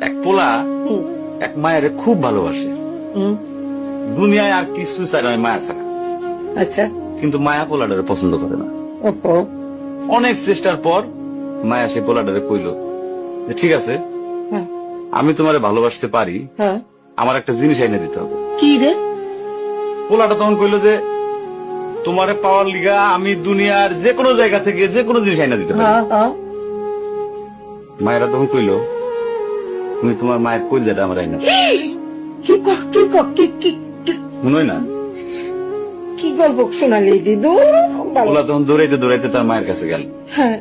এক পোলা এক মায়ের খুব ভালোবাসে, দুনিয়ায় আর কিছু চাই নয় মায়া ছাড়া। আচ্ছা, কিন্তু মায়া পোলাটারে পছন্দ করে না। ওপো অনেক চেষ্টার পর মায়া সে পোলাটারে কইল যে ঠিক আছে, হ্যাঁ আমি তোমারে ভালোবাসতে পারি, হ্যাঁ আমার একটা জিনিস এনে দিতে হবে। কি রে? পোলাটা তখন কইল যে তোমারে পাওয়ার লিগা আমি দুনিয়ার যে কোনো জায়গা থেকে যে কোনো জিনিস এনে দিতে পারি। হ্যাঁ হ্যাঁ মায়েরা তখন কইল তুমি তোমার মায়ের কইলজাটা আমার আইনা কি ক- কি ক- কি কি কি- মনে হয় না। কি গল্প শোনালি দিদু? পোলা তখন দৌড়াইতে দৌড়াইতে তার মায়ের কাছে গেল, হ্যাঁ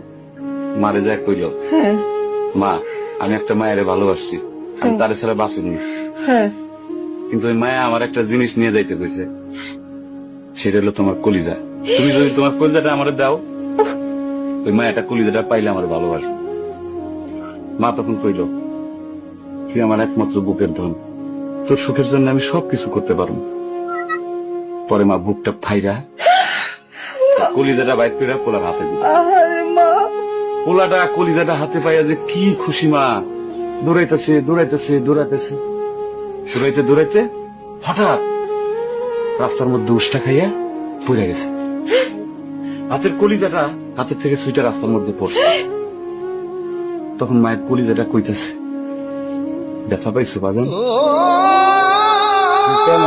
মারে যায় কইল হ্যাঁ মা আমি একটা মায়ের ভালোবাসছি, আমি তার ছাড়া বাঁচুনি, হ্যাঁ কিন্তু ওই মায়া আমার একটা জিনিস নিয়ে যাইতে কইছে, সেটা হলো তোমার কলিজা। তুমি যদি তোমার কলিজাটা আমার দাও, ওই মায়াটা কলিজাটা পাইলে আমার ভালোবাসবে। মা তখন কইল তুই আমার একমাত্র বুকের ধন, তোর সুখের জন্য আমি সবকিছু করতে পারবো। পরে মা বুকটা ফাইরা কলিজাটা বাইর করে পোলার হাতে দিল। আহারে মা, পোলাটা কলিজাটা হাতে পাইয়া যে কি খুশি, মা দৌড়াইতেছে দৌড়াইতেছে দৌড়াইতেছে দৌড়াইতে দৌড়াইতে হঠাৎ রাস্তার মধ্যে উষ্টা খাইয়া পড়ে গেছে। হাতের কলিজাটা হাতের থেকে সুইটা রাস্তার মধ্যে পড়ছে। তখন মায়ের কলিজাটা কইতেছে ব্যথা পাইছো বাজান? কেন?